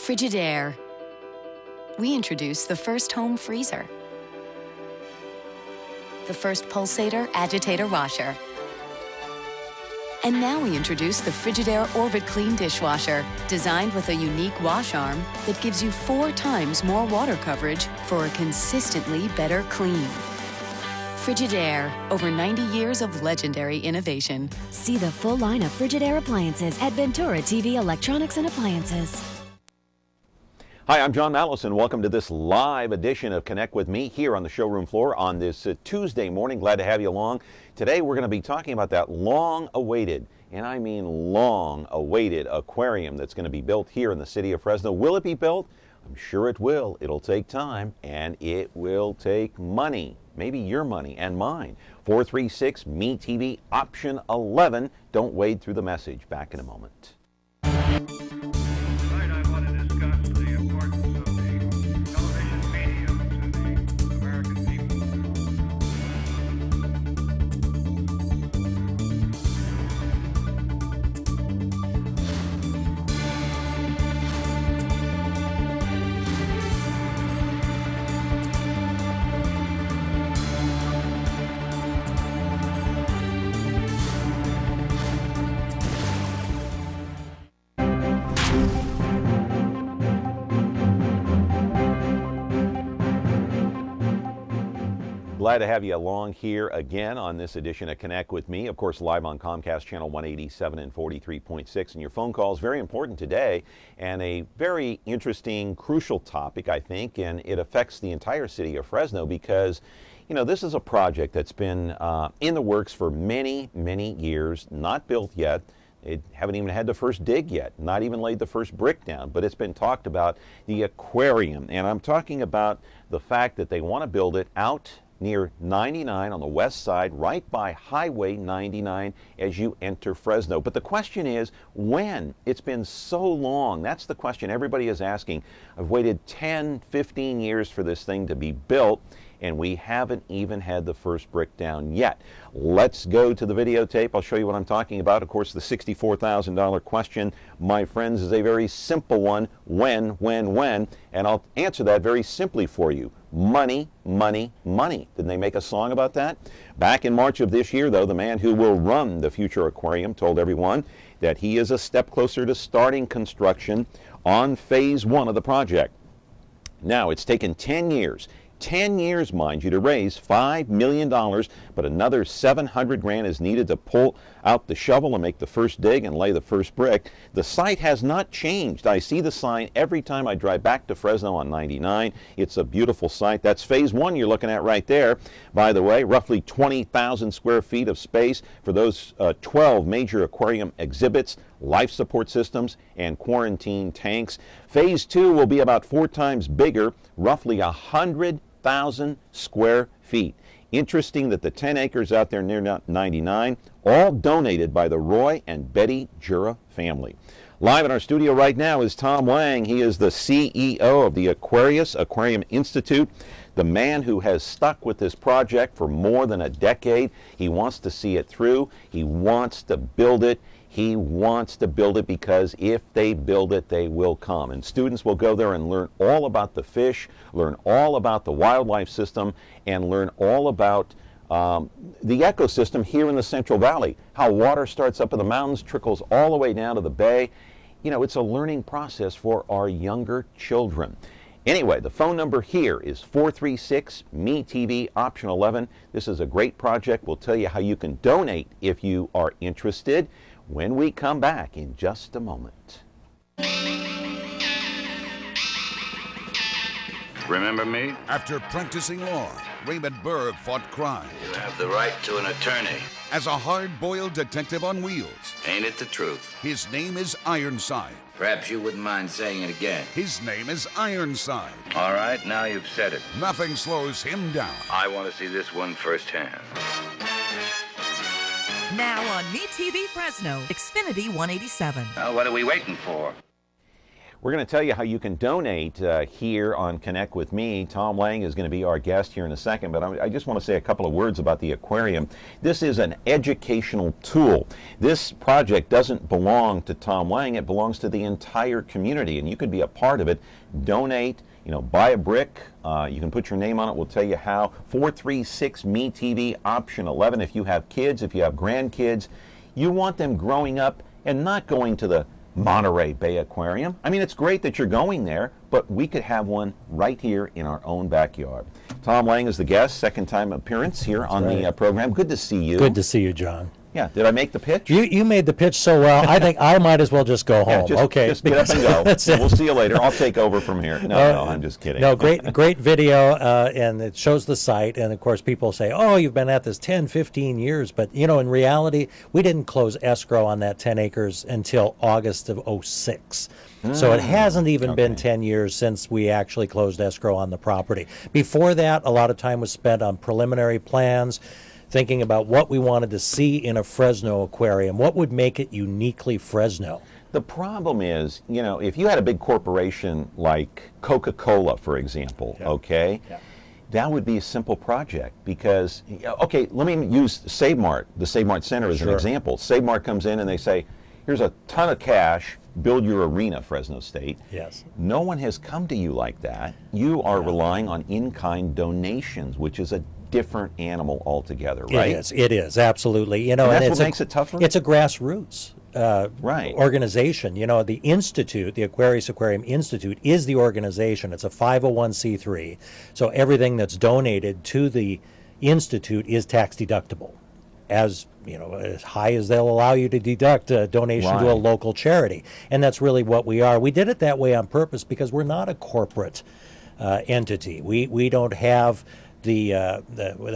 Frigidaire. We introduced the first home freezer, the first pulsator agitator washer, and now we introduce the Frigidaire Orbit Clean dishwasher, designed with a unique wash arm that gives you 4 times more water coverage for a consistently better clean. Frigidaire, over 90 years of legendary innovation. See the full line of Frigidaire appliances at Ventura TV Electronics and Appliances. Hi, I'm John Mallison. Welcome to this live edition of Connect with Me here on the showroom floor on this Tuesday morning. Glad to have you along. Today we're going to be talking about that long-awaited, and I mean long-awaited, aquarium that's going to be built here in the city of Fresno. Will it be built? I'm sure it will. It'll take time, and it will take money. Maybe your money and mine. 436 MeTV option 11. Don't wade through the message. Back in a moment. Glad to have you along here again on this edition of Connect with Me. Of course, live on Comcast Channel 187 and 43.6. And your phone call is very important today, and a very interesting, crucial topic, I think, and it affects the entire city of Fresno because, you know, this is a project that's been in the works for many, many years, not built yet. They haven't even had the first dig yet, not even laid the first brick down, but it's been talked about, the aquarium. And I'm talking about the fact that they want to build it out near 99 on the west side, right by Highway 99 as you enter Fresno. But the question is, when? It's been so long. That's the question everybody is asking. I've waited 10, 15 years for this thing to be built, and we haven't even had the first brick down yet. Let's go to the videotape. I'll show you what I'm talking about. Of course, the $64,000 question, my friends, is a very simple one. When? And I'll answer that very simply for you. Money, money, money. Didn't they make a song about that? Back in March of this year, though, the man who will run the future aquarium told everyone that he is a step closer to starting construction on phase 1 of the project. Now, it's taken 10 years. 10 years, mind you, to raise $5 million, but another $700,000 is needed to pull out the shovel and make the first dig and lay the first brick. The site has not changed. I see the sign every time I drive back to Fresno on 99. It's a beautiful site. That's phase 1 you're looking at right there. By the way, roughly 20,000 square feet of space for those 12 major aquarium exhibits, life support systems, and quarantine tanks. Phase 2 will be about 4 times bigger, roughly 100,000 square feet. Interesting that the 10 acres out there near 99, all donated by the Roy and Betty Jura family. Live in our studio right now is Tom Wang. He is the CEO of the Aquarius Aquarium Institute, the man who has stuck with this project for more than a decade. He wants to see it through. He wants to build it. He wants to build it because if they build it, they will come. And students will go there and learn all about the fish, learn all about the wildlife system, and learn all about the ecosystem here in the Central Valley. How water starts up in the mountains, trickles all the way down to the bay. You know, it's a learning process for our younger children. Anyway, the phone number here is 436 MeTV option 11. This is a great project. We'll tell you how you can donate if you are interested when we come back in just a moment. Remember me? After practicing law, Raymond Berg fought crime. You have the right to an attorney. As a hard-boiled detective on wheels, Ain't it the truth? his name is Ironside. Perhaps you wouldn't mind saying it again. His name is Ironside. All right, now you've said it. Nothing slows him down. I want to see this one firsthand. Now on MeTV Fresno, Xfinity 187. Well, what are we waiting for? We're going to tell you how you can donate here on Connect with Me. Tom Lang is going to be our guest here in a second, but I just want to say a couple of words about the aquarium. This is an educational tool. This project doesn't belong to Tom Lang. It belongs to the entire community, and you could be a part of it. Donate, buy a brick. You can put your name on it. We'll tell you how. 436 MeTV option 11. If you have kids, if you have grandkids, you want them growing up and not going to the Monterey Bay Aquarium. I mean, it's great that you're going there, but we could have one right here in our own backyard. Tom Lang is the guest, second time appearance here on the program. Good to see you. Good to see you, John. Yeah, did I make the pitch? You made the pitch so well. I think I might as well just go home. Just get up and go. We'll see you later. I'll take over from here. No, I'm just kidding. No, great video, and it shows the site. And of course, people say, "Oh, you've been at this 10, 15 years," but in reality, we didn't close escrow on that 10 acres until August of '06. So it hasn't even been 10 years since we actually closed escrow on the property. Before that, a lot of time was spent on preliminary plans, thinking about what we wanted to see in a Fresno aquarium, what would make it uniquely Fresno. The problem is, if you had a big corporation like Coca-Cola, for example, that would be a simple project because, let me use Save Mart, the Save Mart Center as an example. Save Mart comes in and they say, here's a ton of cash, build your arena, Fresno State. Yes. No one has come to you like that. You are relying on in-kind donations, which is a different animal altogether, right? It is, absolutely. And that's what makes it tougher? It's a grassroots organization. The Institute, the Aquarius Aquarium Institute, is the organization. It's a 501c3. So everything that's donated to the Institute is tax deductible. As high as they'll allow you to deduct a donation to a local charity. And that's really what we are. We did it that way on purpose because we're not a corporate entity. We don't have the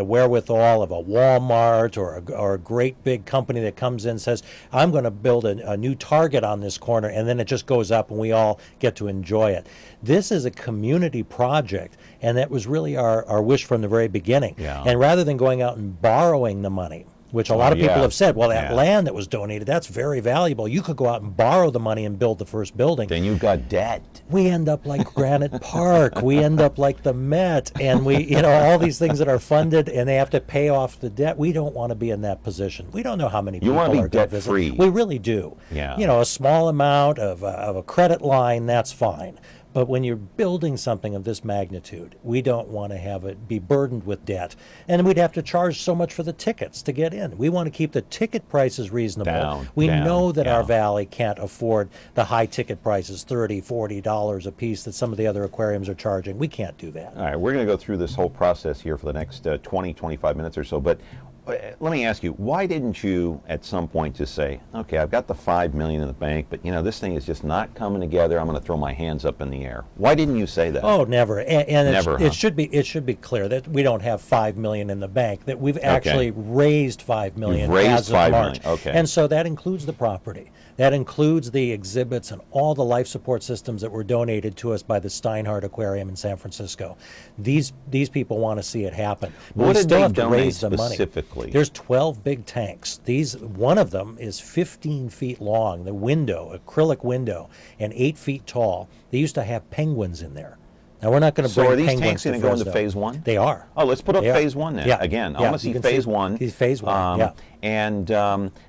wherewithal of a Walmart or a great big company that comes in and says, I'm going to build a new Target on this corner, and then it just goes up and we all get to enjoy it. This is a community project, and that was really our wish from the very beginning. Yeah. And rather than going out and borrowing the money, which a lot of people have said, well, that land that was donated, that's very valuable. You could go out and borrow the money and build the first building. Then you've got debt. We end up like Granite Park. We end up like the Met. And we, all these things that are funded and they have to pay off the debt. We don't want to be in that position. We don't know how many people are going to visit. You want to be debt-free. We really do. Yeah. A small amount of a credit line, that's fine. But when you're building something of this magnitude, we don't want to have it be burdened with debt. And we'd have to charge so much for the tickets to get in. We want to keep the ticket prices reasonable. We know that our valley can't afford the high ticket prices, $30, $40 a piece that some of the other aquariums are charging. We can't do that. All right, we're going to go through this whole process here for the next 20, 25 minutes or so. But let me ask you, why didn't you at some point just say, okay, I've got the $5 million in the bank, but this thing is just not coming together. I'm going to throw my hands up in the air. Why didn't you say that? Oh, never. And never, it should be clear that we don't have $5 million in the bank. That we've actually raised $5 million as of March. Okay. And so that includes the property. That includes the exhibits and all the life support systems that were donated to us by the Steinhardt Aquarium in San Francisco. These people want to see it happen. But what we did still they have to donate raise the money. specifically? There's 12 big tanks. One of them is 15 feet long, the window, acrylic window, and 8 feet tall. They used to have penguins in there. Now, we're not going to bring penguins to So are these tanks going to go into phase one? They are. Oh, let's put up phase one then. Yeah. Again, I want to see phase one. Phase one, And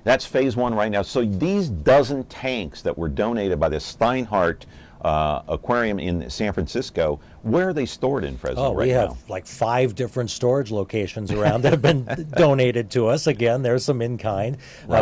that's phase one right now. So these dozen tanks that were donated by the Steinhardt Aquarium in San Francisco, where are they stored in Fresno right now? We have like 5 different storage locations around that have been donated to us. Again, there's some in-kind.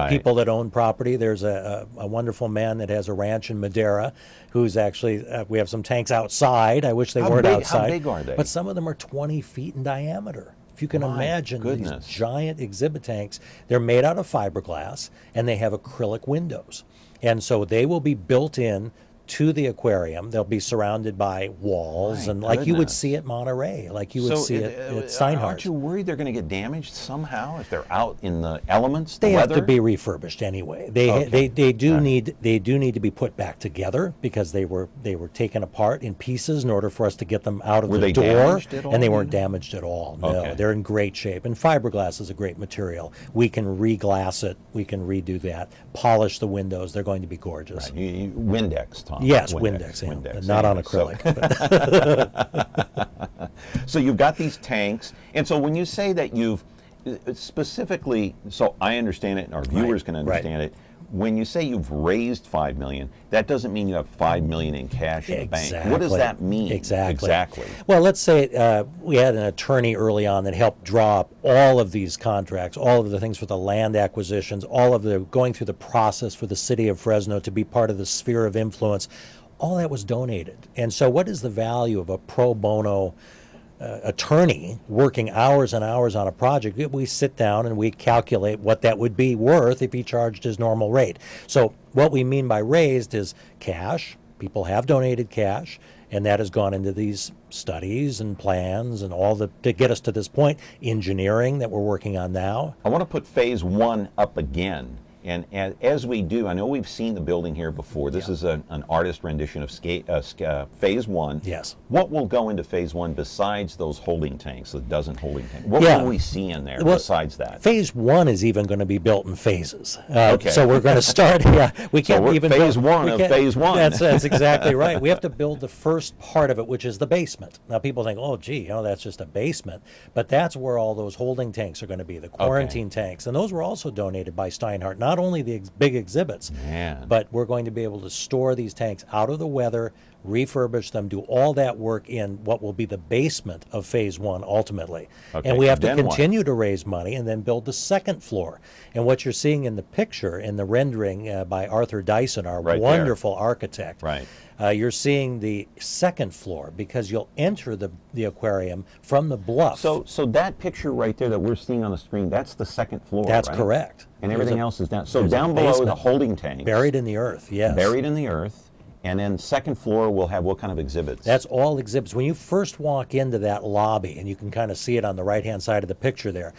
People that own property. There's a wonderful man that has a ranch in Madera who's actually, we have some tanks outside. I wish they weren't outside. How big are they? But some of them are 20 feet in diameter. If you can imagine these giant exhibit tanks, they're made out of fiberglass and they have acrylic windows. And so they will be built in to the aquarium. They'll be surrounded by walls, and like you would see at Monterey, like you would see at Steinhardt. Aren't you worried they're going to get damaged somehow if they're out in the elements? They have to be refurbished anyway. They do need to be put back together because they were taken apart in pieces in order for us to get them out of the door. Damaged at all? And they weren't damaged at all. No, they're in great shape. And fiberglass is a great material. We can re-glass it. We can redo that. Polish the windows. They're going to be gorgeous. Windex. Tom. Yes, Windex, not on acrylic. So you've got these tanks, and so when you say that you've specifically, so I understand it, and our viewers can understand it. When you say you've raised $5 million, that doesn't mean you have $5 million in cash in the bank. What does that mean? Exactly. Well, let's say we had an attorney early on that helped draw up all of these contracts, all of the things for the land acquisitions, all of the going through the process for the city of Fresno to be part of the sphere of influence. All that was donated. And so what is the value of a pro bono attorney working hours and hours on a project? We sit down and we calculate what that would be worth if he charged his normal rate. So what we mean by raised is cash. People have donated cash, and that has gone into these studies and plans and all to get us to this point. Engineering that we're working on now. I want to put phase 1 up again. And as we do, I know we've seen the building here before. This is an artist rendition of phase 1. Yes. What will go into phase 1 besides those holding tanks, the dozen holding tanks? What will we see in there besides that? Phase 1 is even going to be built in phases. So we're going to start. We can't even phase 1 of phase 1. That's exactly right. We have to build the first part of it, which is the basement. Now people think, oh, gee, that's just a basement, but that's where all those holding tanks are going to be, the quarantine tanks, and those were also donated by Steinhardt. Not only the big exhibits, but we're going to be able to store these tanks out of the weather, refurbish them, do all that work in what will be the basement of phase 1 ultimately. And we have to continue to raise money and then build the second floor. And what you're seeing in the picture, in the rendering by Arthur Dyson, our wonderful architect, you're seeing the second floor because you'll enter the aquarium from the bluff. So that picture right there that we're seeing on the screen, that's the second floor, That's correct. And everything else is down. So down below the holding tanks. Buried in the earth, yes. Buried in the earth. And then second floor will have what kind of exhibits? That's all exhibits. When you first walk into that lobby, and you can kind of see it on the right-hand side of the picture there,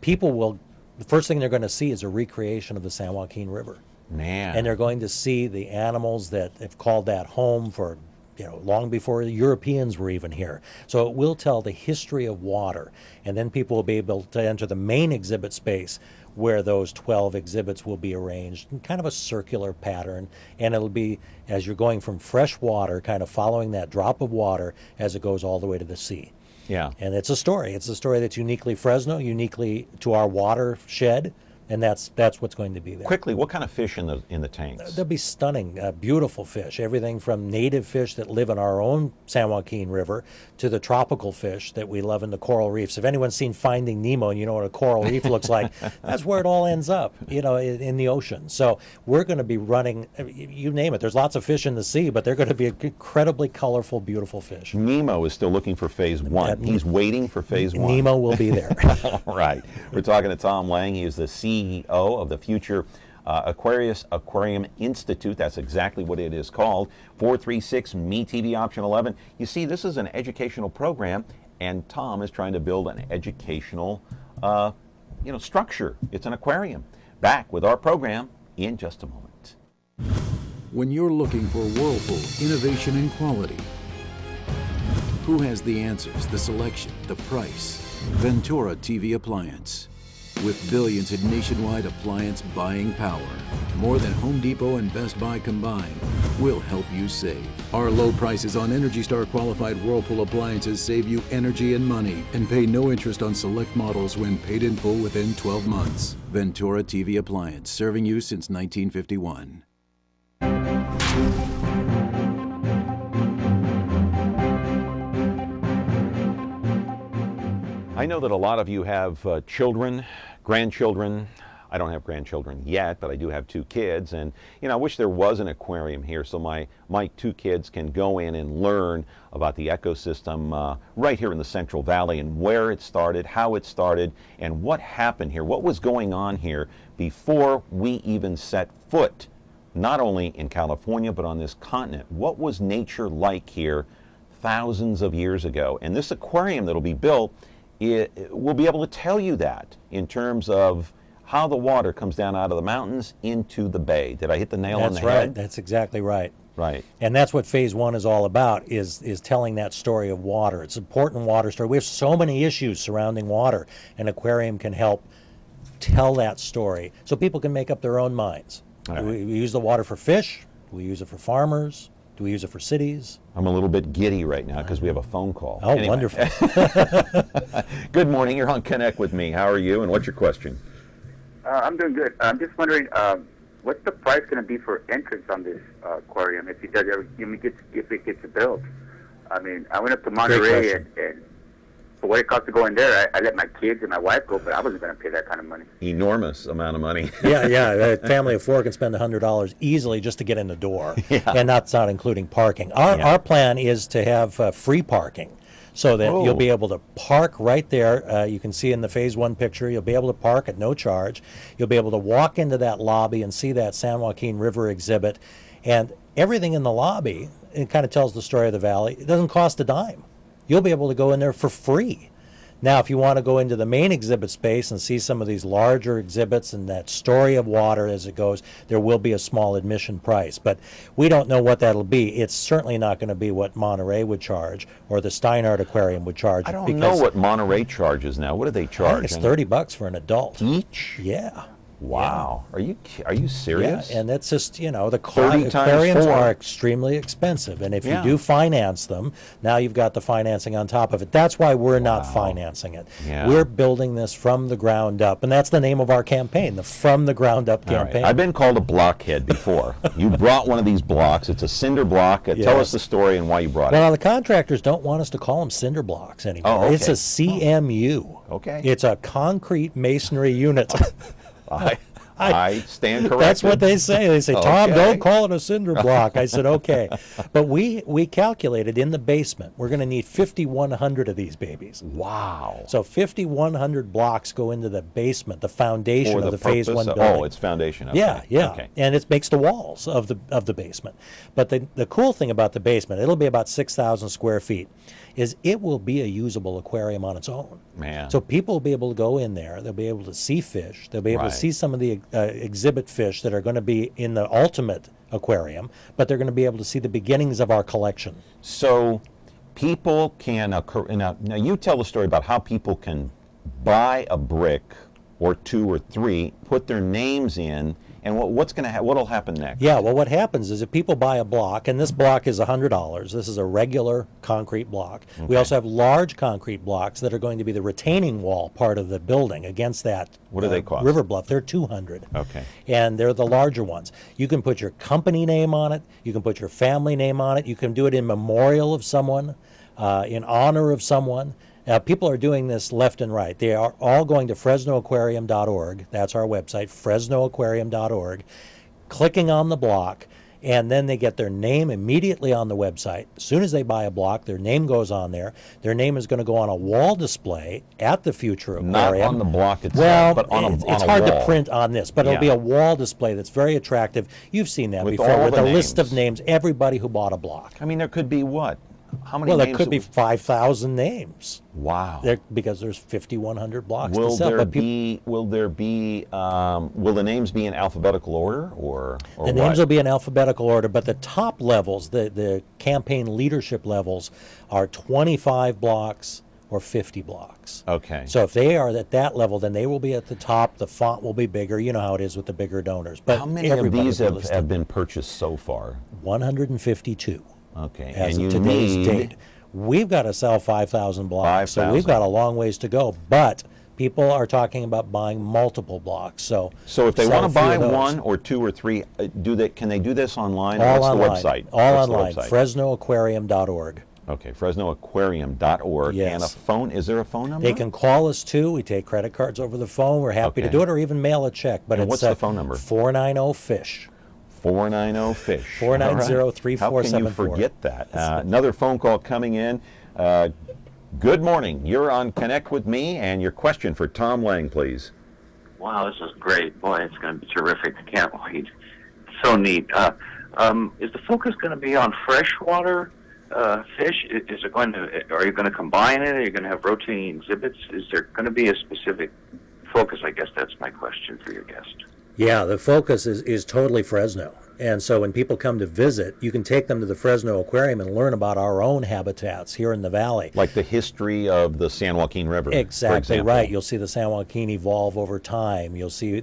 the first thing they're going to see is a recreation of the San Joaquin River. Man. And they're going to see the animals that have called that home for, long before the Europeans were even here. So it will tell the history of water. And then people will be able to enter the main exhibit space where those 12 exhibits will be arranged in kind of a circular pattern. And it'll be, as you're going from fresh water, kind of following that drop of water as it goes all the way to the sea. Yeah. And it's a story. It's a story that's uniquely Fresno, uniquely to our watershed. And that's what's going to be there. Quickly, what kind of fish in the tanks? There'll be stunning, beautiful fish. Everything from native fish that live in our own San Joaquin River to the tropical fish that we love in the coral reefs. If anyone's seen Finding Nemo and you know what a coral reef looks like, that's where it all ends up, in the ocean. So we're going to be running, you name it. There's lots of fish in the sea, but they're going to be incredibly colorful, beautiful fish. Nemo is still looking for phase 1. He's waiting for phase 1. Nemo will be there. All right. We're talking to Tom Lang. He is the CEO of the future Aquarius Aquarium Institute. That's exactly what it is called. 436 MeTV option 11. You see, this is an educational program, and Tom is trying to build an educational structure. It's an aquarium. Back with our program in just a moment. When you're looking for Whirlpool innovation and quality, who has the answers, the selection, the price? Ventura TV Appliance. With billions in nationwide appliance buying power, more than Home Depot and Best Buy combined, we'll help you save. Our low prices on Energy Star qualified Whirlpool appliances save you energy and money and pay no interest on select models when paid in full within 12 months. Ventura TV Appliance, serving you since 1951. I know that a lot of you have children, grandchildren. I don't have grandchildren yet, but I do have 2 kids, and I wish there was an aquarium here so my 2 kids can go in and learn about the ecosystem right here in the Central Valley and where it started, how it started, and what happened here, what was going on here before we even set foot, not only in California, but on this continent. What was nature like here thousands of years ago? And this aquarium that'll be built, we'll be able to tell you that in terms of how the water comes down out of the mountains into the bay. Did I hit the nail on the head? That's exactly right. Right. And that's what phase 1 is all about, is telling that story of water. It's an important water story. We have so many issues surrounding water. An aquarium can help tell that story so people can make up their own minds. Right. We use the water for fish. We use it for farmers. Do we use it for cities? I'm a little bit giddy right now because we have a phone call. Oh, anyway. Wonderful. Good morning. You're on Connect with Me. How are you, and what's your question? I'm doing good. I'm just wondering, what's the price going to be for entrance on this aquarium if it gets built? I mean, I went up to Monterey and for what it costs to go in there, I let my kids and my wife go, but I wasn't going to pay that kind of money. Enormous amount of money. Yeah. A family of four can spend $100 easily just to get in the door, and that's not including parking. Our plan is to have free parking, so that you'll be able to park right there. You can see in the Phase 1 picture, you'll be able to park at no charge. You'll be able to walk into that lobby and see that San Joaquin River exhibit, and everything in the lobby, it kind of tells the story of the valley. It doesn't cost a dime. You'll be able to go in there for free. Now, if you want to go into the main exhibit space and see some of these larger exhibits and that story of water as it goes, there will be a small admission price. But we don't know what that'll be. It's certainly not going to be what Monterey would charge or the Steinhardt Aquarium would charge. I don't know what Monterey charges now. What do they charge? It's $30 for an adult. Each? Yeah. Wow. Yeah. Are you serious? Yeah, and that's just, the aquariums are extremely expensive. And if you do finance them, now you've got the financing on top of it. That's why we're not financing it. Yeah. We're building this from the ground up. And that's the name of our campaign, the From the Ground Up campaign. Right. I've been called a blockhead before. You brought one of these blocks. It's a cinder block. Tell us the story and why you brought it. Well, the contractors don't want us to call them cinder blocks anymore. Oh, okay. It's a CMU. Okay. It's a concrete masonry unit. I stand corrected. That's what they say. They say, Tom, don't call it a cinder block. I said, okay. But we calculated in the basement, we're going to need 5,100 of these babies. Wow. So 5,100 blocks go into the basement, the foundation of the Phase 1 building. Oh, it's foundation. Okay. Yeah. Okay. And it makes the walls of the basement. But the cool thing about the basement, it'll be about 6,000 square feet, is it will be a usable aquarium on its own. Man. So people will be able to go in there. They'll be able to see fish. They'll be able to see some of the exhibit fish that are going to be in the ultimate aquarium, but they're going to be able to see the beginnings of our collection. So people can, now you tell the story about how people can buy a brick or two or three, put their names in, and what'll happen next? Yeah, well, what happens is if people buy a block, and this block is $100. This is a regular concrete block. Okay. We also have large concrete blocks that are going to be the retaining wall part of the building against that. What do they cost? River bluff. They're $200. Okay. And they're the larger ones. You can put your company name on it. You can put your family name on it. You can do it in memorial of someone, in honor of someone. People are doing this left and right. They are all going to FresnoAquarium.org. That's our website, FresnoAquarium.org, clicking on the block, and then they get their name immediately on the website. As soon as they buy a block, their name goes on there. Their name is going to go on a wall display at the future aquarium. Not on the block itself, but on a wall. It's hard to print on this, but it'll be a wall display that's very attractive. You've seen that before with a list of names, everybody who bought a block. I mean, there could be what? How many names? Well, there could be 5,000 names. Wow. Because there's 5,100 blocks will to sell. Will the names be in alphabetical order or the names will be in alphabetical order, but the top levels, the campaign leadership levels, are 25 blocks or 50 blocks. Okay. So if they are at that level, then they will be at the top. The font will be bigger. You know how it is with the bigger donors. But how many of these have been purchased so far? 152. Okay. As of today's date. We've got to sell 5,000 blocks, so we've got a long ways to go. But people are talking about buying multiple blocks. So if they want to buy one or two or three, can they do this online? All What's online. The website? All What's online. The website? FresnoAquarium.org. Okay, FresnoAquarium.org. Yes. And a phone. Is there a phone number? They can call us too. We take credit cards over the phone. We're happy to do it, or even mail a check. But what's the phone number? 490-FISH. 490-FISH. 490-3474. How can you forget that? Another phone call coming in. Good morning. You're on Connect with Me, and your question for Tom Lang, please. Wow, this is great. Boy, it's going to be terrific. I can't wait. So neat. Is the focus going to be on freshwater fish? Is it going to? Are you going to combine it? Are you going to have rotating exhibits? Is there going to be a specific focus? I guess that's my question for your guest. Yeah, the focus is totally Fresno. And so when people come to visit, you can take them to the Fresno Aquarium and learn about our own habitats here in the valley. Like the history of the San Joaquin River. Exactly right. You'll see the San Joaquin evolve over time. You'll see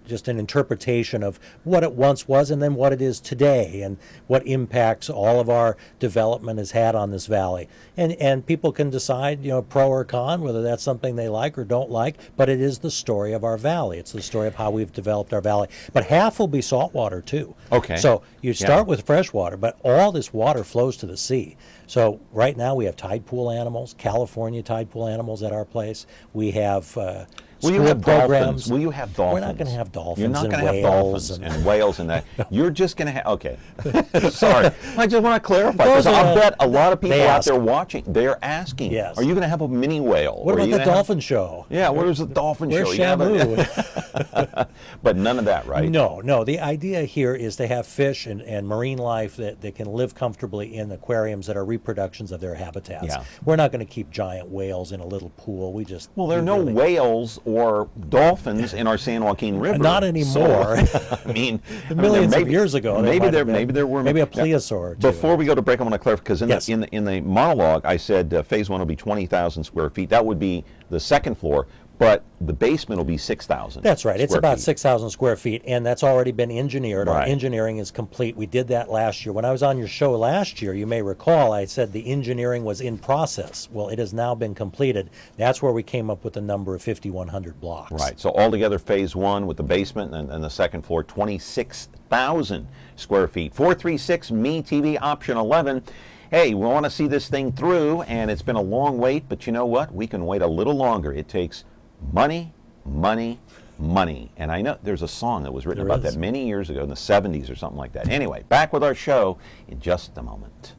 just an interpretation of what it once was and then what it is today, and what impacts all of our development has had on this valley. And people can decide, pro or con, whether that's something they like or don't like, but it is the story of our valley. It's the story of how we've developed our valley. But half will be saltwater too. Okay. So you start with freshwater, but all this water flows to the sea. So right now we have tide pool animals, California tide pool animals at our place. We have Will you have programs. dolphins? Will you have dolphins? We're not going to have dolphins. You're not going to have dolphins and whales and that. You're just going to have. Okay. Sorry. I just want to clarify, because I'll bet a lot of people out there watching, they're asking, yes, are you going to have a mini whale? What about the dolphin show? Yeah, what is the dolphin show? Where's Shamu? But none of that, right? No. The idea here is to have fish and marine life that can live comfortably in aquariums that are reproductions of their habitats. Yeah. We're not going to keep giant whales in a little pool. Well, there are no whales or dolphins in our San Joaquin River. Not anymore. So, millions of years ago. Maybe there were. Maybe a plesiosaur or two. Before we go to break, I want to clarify, because in the monologue I said phase 1 will be 20,000 square feet. That would be the second floor, but the basement will be 6,000. That's right. It's about 6,000 square feet, and that's already been engineered. Our engineering is complete. We did that last year. When I was on your show last year, you may recall, I said the engineering was in process. Well, it has now been completed. That's where we came up with the number of 5,100 blocks. Right. So altogether, phase 1 with the basement and the second floor, 26,000 square feet. 436 MeTV option 11. Hey, we want to see this thing through, and it's been a long wait, but you know what? We can wait a little longer. It takes money, money, money. And I know there's a song that was written about that many years ago in the 70s or something like that. Anyway, back with our show in just a moment.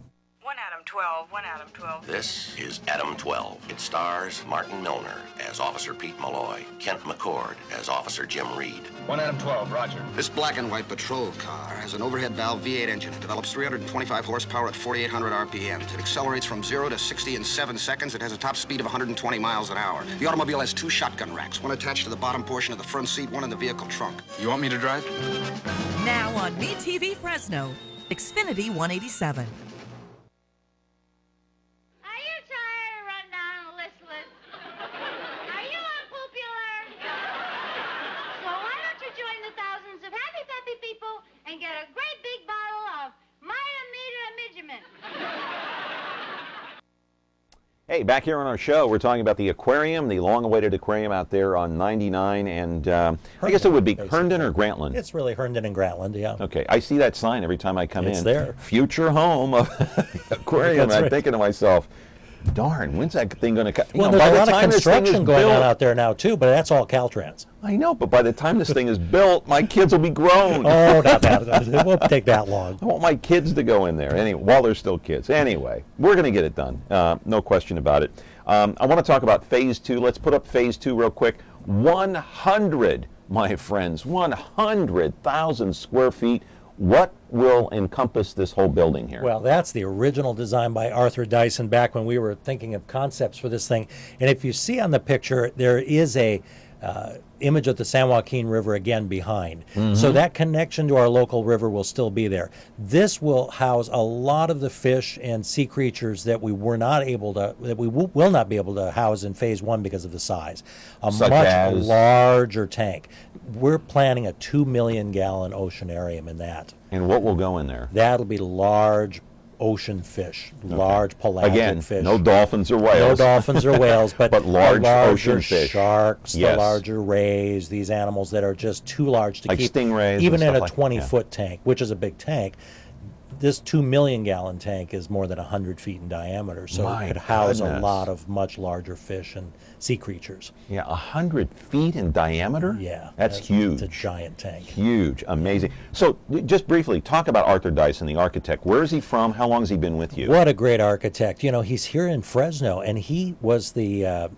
1 Adam 12. This is Adam 12. It stars Martin Milner as Officer Pete Malloy, Kent McCord as Officer Jim Reed. 1 Adam 12, roger. This black and white patrol car has an overhead valve V8 engine. It develops 325 horsepower at 4,800 RPMs. It accelerates from 0 to 60 in 7 seconds. It has a top speed of 120 miles an hour. The automobile has 2 shotgun racks, one attached to the bottom portion of the front seat, one in the vehicle trunk. You want me to drive? Now on MeTV Fresno, Xfinity 187. And get a great big bottle of Hey, back here on our show, we're talking about the aquarium, the long-awaited aquarium out there on 99, and I guess it would be Herndon or Grantland. It's really Herndon and Grantland, yeah. Okay, I see that sign every time I come in. It's there. Future home of the aquarium. I'm thinking to myself, darn, when's that thing going to come? Well, there's a lot of construction going on out there now, too, but that's all Caltrans. I know, but by the time this thing is built, my kids will be grown. Oh, not that. It won't take that long. I want my kids to go in there anyway, while they're still kids. Anyway, we're going to get it done. No question about it. I want to talk about Phase 2. Let's put up Phase 2 real quick. 100, my friends, 100,000 square feet. What will encompass this whole building here? Well, that's the original design by Arthur Dyson back when we were thinking of concepts for this thing. And if you see on the picture, there is a image of the San Joaquin River again behind. Mm-hmm. So that connection to our local river will still be there. This will house a lot of the fish and sea creatures that we were not able to, that we will not be able to house in Phase 1 because of the size. Much larger tank. We're planning a 2 million gallon oceanarium in that. And what will go in there? That'll be large ocean fish, large pelagic fish. No dolphins or whales. No dolphins or whales, but large ocean fish. Sharks, the larger rays, these animals that are just too large to keep. Like stingrays. Even in a 20-foot tank, which is a big tank. This 2 million gallon tank is more than 100 feet in diameter, so it could house a lot of much larger fish and sea creatures. Yeah, 100 feet in diameter? Yeah. That's huge. It's a giant tank. Huge, amazing. So just briefly, talk about Arthur Dyson, the architect. Where is he from? How long has he been with you? What a great architect. You know, he's here in Fresno, and he was the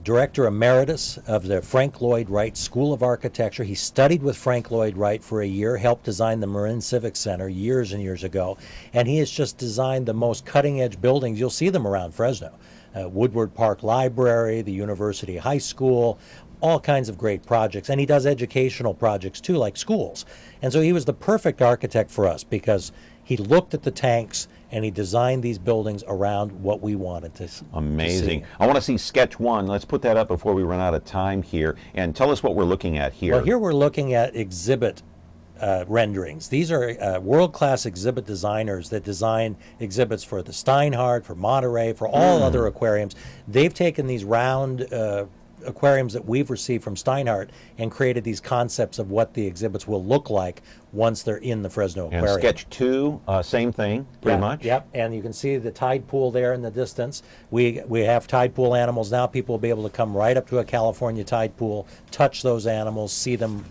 Director Emeritus of the Frank Lloyd Wright School of Architecture. He studied with Frank Lloyd Wright for a year, helped design the Marin Civic Center years and years ago, and he has just designed the most cutting-edge buildings. You'll see them around Fresno. Woodward Park Library, the University High School, all kinds of great projects, and he does educational projects too, like schools. And so he was the perfect architect for us because he looked at the tanks and he designed these buildings around what we wanted to Amazing. to see. I want to see sketch one. Let's put that up before we run out of time here. And tell us what we're looking at here. Well, here we're looking at exhibit renderings. These are world-class exhibit designers that design exhibits for the Steinhardt, for Monterey, for all other aquariums. They've taken these round aquariums that we've received from Steinhardt and created these concepts of what the exhibits will look like once they're in the Fresno Aquarium. And sketch two, same thing, pretty much. Yep, and you can see the tide pool there in the distance. We have tide pool animals now. People will be able to come right up to a California tide pool, touch those animals, see them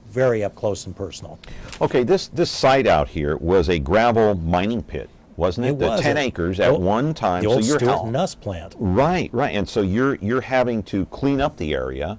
very up close and personal. Okay, this site out here was a gravel mining pit, wasn't it? It was. 10 acres at one time. The old so you're Stewart and Nuss plant. Right, right. And so you're having to clean up the area.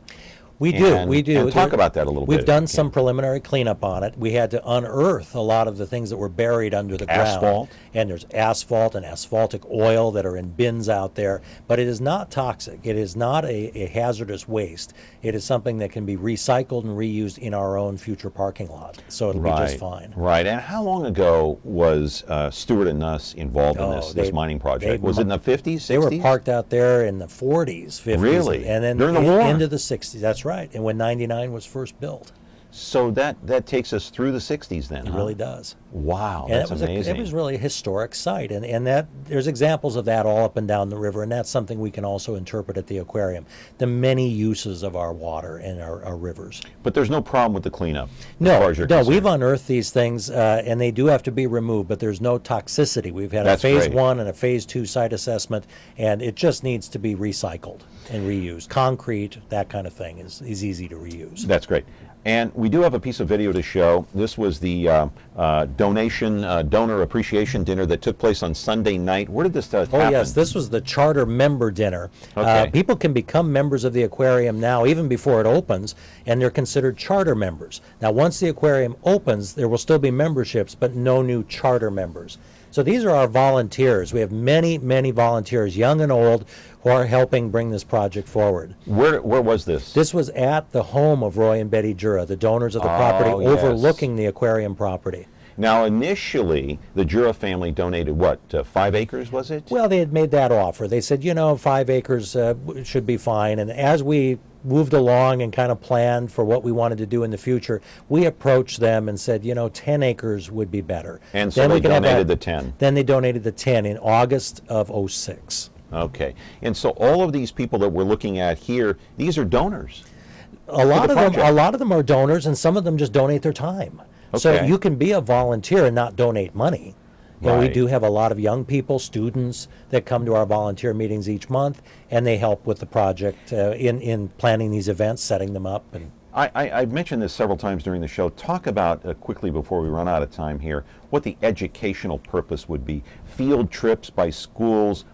We do. And talk about that a little bit. We've done some preliminary cleanup on it. We had to unearth a lot of the things that were buried under the ground. Asphalt. And there's asphalt and asphaltic oil that are in bins out there. But it is not toxic. It is not a hazardous waste. It is something that can be recycled and reused in our own future parking lot. So it'll be just fine. Right. And how long ago was Stewart and Nuss involved in this mining project? Was it in the 50s, 60s? They were parked out there in the 40s, 50s. Really? And then during the war? Into the 60s. That's right. And when 99 was first built. So that takes us through the 60s then, It really does. Wow, And that's amazing. It was really a historic site, and that there's examples of that all up and down the river, and that's something we can also interpret at the aquarium. The many uses of our water and our rivers. But there's no problem with the cleanup. No, we've unearthed these things, and they do have to be removed, but there's no toxicity. We've had a phase 1 and a phase 2 site assessment, and it just needs to be recycled and reused. Concrete, that kind of thing is easy to reuse. That's great. And we do have a piece of video to show. This was the donor appreciation dinner that took place on Sunday night. Where did this happen? Oh, yes. This was the charter member dinner. Okay. People can become members of the aquarium now, even before it opens, and they're considered charter members. Now, once the aquarium opens, there will still be memberships, but no new charter members. So these are our volunteers. We have many, many volunteers, young and old, who are helping bring this project forward. Where was this? This was at the home of Roy and Betty Jura, the donors of the property, overlooking the aquarium property. Now, initially, the Jura family donated what, 5 acres, was it? Well, they had made that offer. They said, 5 acres should be fine. And as we moved along and kind of planned for what we wanted to do in the future, we approached them and said, 10 acres would be better. And so they donated the 10. Then they donated the 10 in August of '06. Okay. And so all of these people that we're looking at here, these are donors. A lot of them are donors, and some of them just donate their time. Okay. So you can be a volunteer and not donate money. You know, we Right. do have a lot of young people, students, that come to our volunteer meetings each month, and they help with the project in planning these events, setting them up. And I've mentioned this several times during the show. Talk about, quickly before we run out of time here, what the educational purpose would be. Field trips by schools,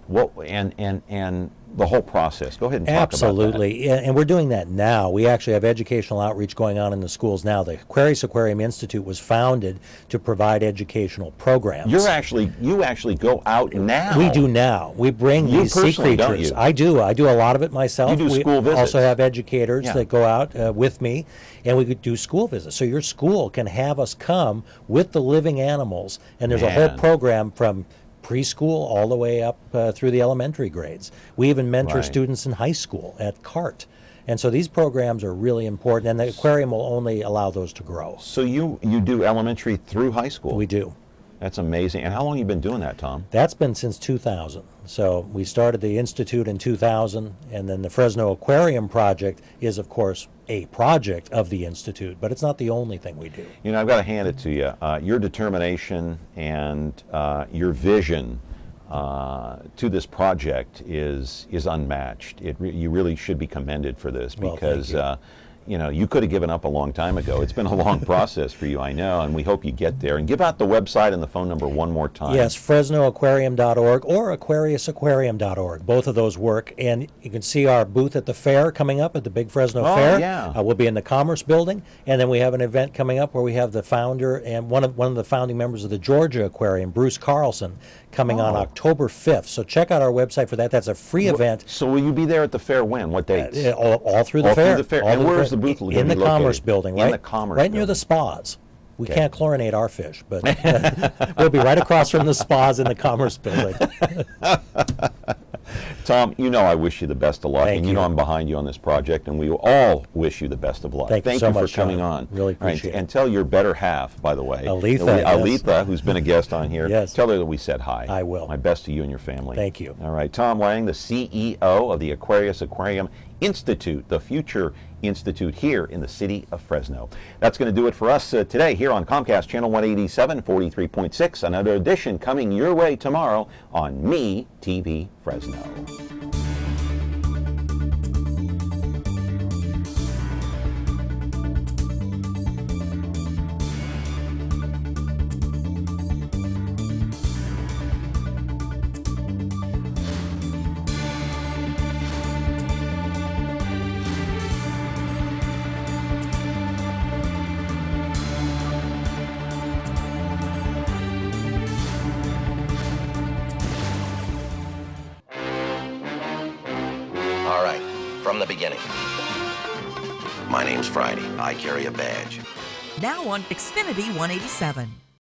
and the whole process. Go ahead and talk about that. Absolutely, and we're doing that now. We actually have educational outreach going on in the schools now. The Aquarius Aquarium Institute was founded to provide educational programs. You actually go out now. We do now. We bring You these sea personally, don't creatures. you? I do a lot of it myself. You do we school visits. also have educators Yeah. that go out with me, and we could do school visits. So your school can have us come with the living animals, and there's a whole Man. program from preschool all the way up through the elementary grades. We even mentor Right. students in high school at CART. And so these programs are really important, and the aquarium will only allow those to grow. So you do elementary through high school? We do. That's amazing. And how long have you been doing that, Tom? That's been since 2000. So we started the Institute in 2000, and then the Fresno Aquarium project is, of course, a project of the Institute, but it's not the only thing we do. You know, I've got to hand it to you. Your determination and your vision to this project is unmatched. You really should be commended for this, Well, because thank you could have given up a long time ago. It's been a long process for you, I know, and we hope you get there. And give out the website and the phone number one more time. Yes, FresnoAquarium.org or AquariusAquarium.org. Both of those work. And you can see our booth at the fair coming up at the Big Fresno Fair. Yeah. We'll be in the Commerce Building. And then we have an event coming up where we have the founder and one of the founding members of the Georgia Aquarium, Bruce Carlson, coming on October 5th. So check out our website for that. That's a free event. So will you be there at the fair when? What dates? All through the fair. And where is the booth in the Commerce Building, right? In the Commerce right near the spas. We can't chlorinate our fish, but we'll be right across from the spas in the Commerce Building. Tom, you know I wish you the best of luck, Thank and you. know I'm behind you on this project, and we all wish you the best of luck. Thank you so much, for coming Sean. on. Really appreciate it. And tell your better half, by the way, Aletha, yes. Who's been a guest on here. Yes. Tell her that we said hi. I will. My best to you and your family. Thank you. All right, Tom Lang, the CEO of the Aquarius Aquarium Institute, the Future Institute here in the city of Fresno. That's going to do it for us today here on Comcast Channel 187, 43.6. Another edition coming your way tomorrow on MeTV Fresno. All right, from the beginning. My name's Friday. I carry a badge. Now on Xfinity 187.